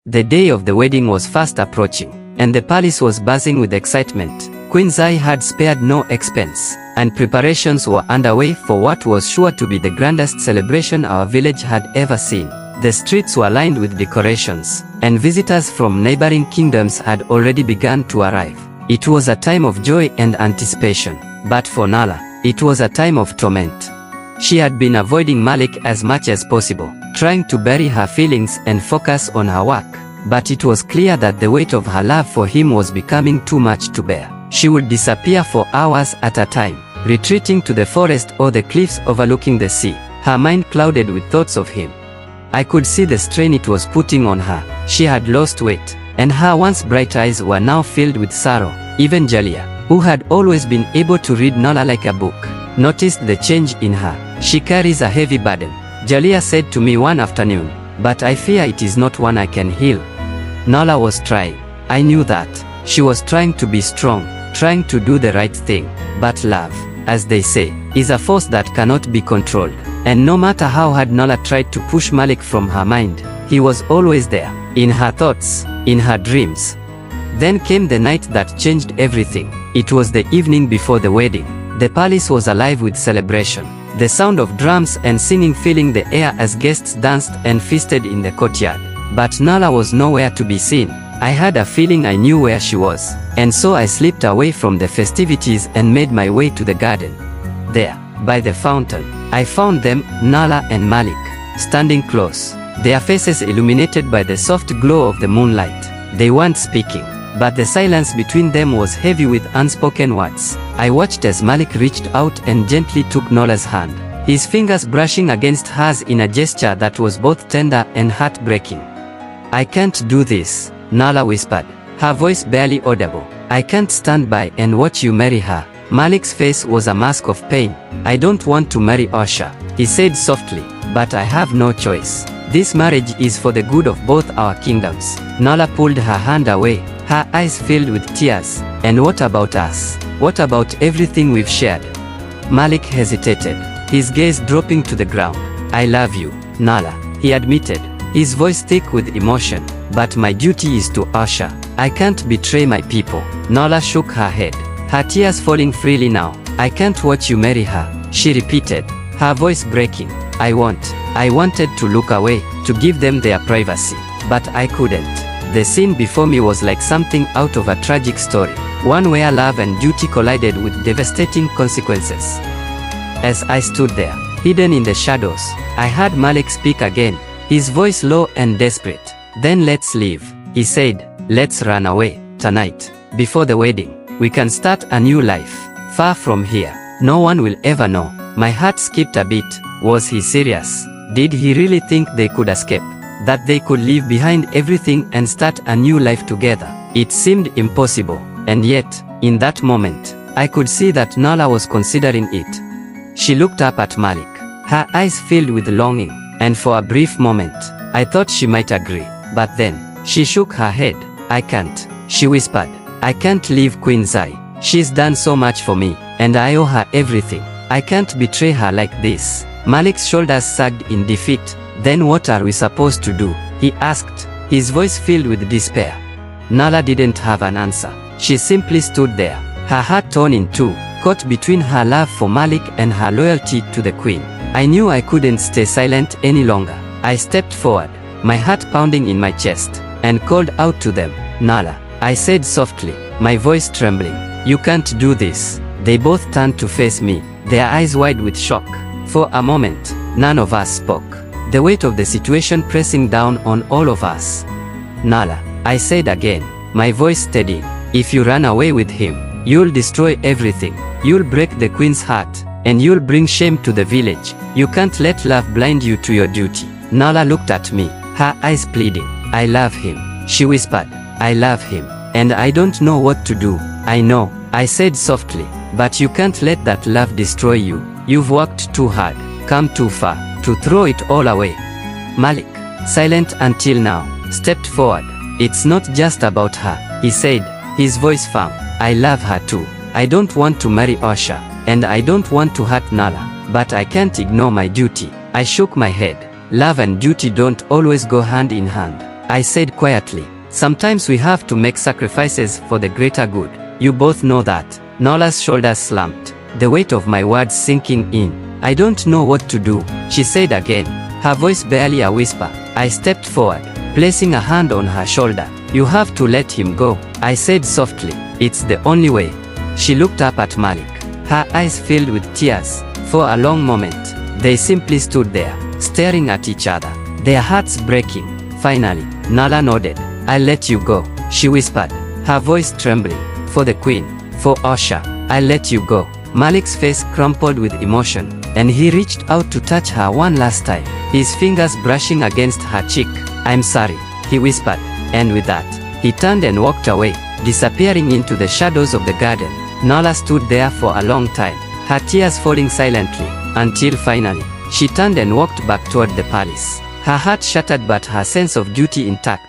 The day of the wedding was fast approaching, and the palace was buzzing with excitement. Queen Zai had spared no expense, and preparations were underway for what was sure to be the grandest celebration our village had ever seen. The streets were lined with decorations, and visitors from neighboring kingdoms had already begun to arrive. It was a time of joy and anticipation, but for Nala, it was a time of torment. She had been avoiding Malik as much as possible, trying to bury her feelings and focus on her work. But it was clear that the weight of her love for him was becoming too much to bear. She would disappear for hours at a time, retreating to the forest or the cliffs overlooking the sea, her mind clouded with thoughts of him. I could see the strain it was putting on her. She had lost weight, and her once bright eyes were now filled with sorrow. Even Jalia, who had always been able to read Nala like a book, noticed the change in her. She carries a heavy burden, Jalia said to me one afternoon, but I fear it is not one I can heal. Nala was trying. I knew that. She was trying to be strong, trying to do the right thing. But love, as they say, is a force that cannot be controlled. And no matter how hard Nala tried to push Malik from her mind, he was always there, in her thoughts, in her dreams. Then came the night that changed everything. It was the evening before the wedding. The palace was alive with celebration. The sound of drums and singing filling the air as guests danced and feasted in the courtyard. But Nala was nowhere to be seen. I had a feeling I knew where she was, and so I slipped away from the festivities and made my way to the garden. There, by the fountain, I found them, Nala and Malik, standing close, their faces illuminated by the soft glow of the moonlight. They weren't speaking, but the silence between them was heavy with unspoken words. I watched as Malik reached out and gently took Nala's hand, his fingers brushing against hers in a gesture that was both tender and heartbreaking. "I can't do this," Nala whispered, her voice barely audible. "I can't stand by and watch you marry her." Malik's face was a mask of pain. "I don't want to marry Osha," he said softly, "but I have no choice. This marriage is for the good of both our kingdoms." Nala pulled her hand away, her eyes filled with tears. "And what about us? What about everything we've shared?" Malik hesitated, his gaze dropping to the ground. "I love you, Nala," he admitted, his voice thick with emotion. "But my duty is to Osha. I can't betray my people." Nala shook her head, her tears falling freely now. "I can't watch you marry her," she repeated, her voice breaking. I wanted to look away, to give them their privacy, but I couldn't. The scene before me was like something out of a tragic story, one where love and duty collided with devastating consequences. As I stood there, hidden in the shadows, I heard Malik speak again, his voice low and desperate. "Then let's leave," he said. "Let's run away, tonight, before the wedding. We can start a new life, far from here. No one will ever know." My heart skipped a bit. Was he serious? Did he really think they could escape? That they could leave behind everything and start a new life together? It seemed impossible, and yet, in that moment, I could see that Nala was considering it. She looked up at Malik, her eyes filled with longing, and for a brief moment, I thought she might agree. But then, she shook her head. "I can't," she whispered. "I can't leave Queen Zai. She's done so much for me, and I owe her everything. I can't betray her like this." Malik's shoulders sagged in defeat. "Then what are we supposed to do?" he asked, his voice filled with despair. Nala didn't have an answer. She simply stood there, her heart torn in two, caught between her love for Malik and her loyalty to the queen. I knew I couldn't stay silent any longer. I stepped forward, my heart pounding in my chest, and called out to them. "Nala," I said softly, my voice trembling. "You can't do this." They both turned to face me, their eyes wide with shock. For a moment, none of us spoke, the weight of the situation pressing down on all of us. "Nala," I said again, my voice steady, "if you run away with him, you'll destroy everything. You'll break the queen's heart, and you'll bring shame to the village. You can't let love blind you to your duty." Nala looked at me, her eyes pleading. "I love him," she whispered. "I love him, and I don't know what to do." "I know," I said softly, "but you can't let that love destroy you. You've worked too hard, come too far, to throw it all away." Malik, silent until now, stepped forward. "It's not just about her," he said, his voice firm. "I love her too. I don't want to marry Osha, and I don't want to hurt Nala, but I can't ignore my duty." I shook my head. Love and duty don't always go hand in hand. I said quietly. Sometimes we have to make sacrifices for the greater good. You both know that. Nola's shoulders slumped, the weight of my words sinking in. I don't know what to do, she said again, her voice barely a whisper. I stepped forward, placing a hand on her shoulder. You have to let him go, I said softly. It's the only way. She looked up at Malik. Her eyes filled with tears. For a long moment, they simply stood there, staring at each other, their hearts breaking. Finally, Nala nodded. I'll let you go, she whispered, her voice trembling. For the queen, for Osha, I'll let you go. Malik's face crumpled with emotion, and he reached out to touch her one last time, his fingers brushing against her cheek. I'm sorry, he whispered, and with that, he turned and walked away, disappearing into the shadows of the garden. Nala stood there for a long time, her tears falling silently, until finally, she turned and walked back toward the palace. Her heart shattered but her sense of duty intact.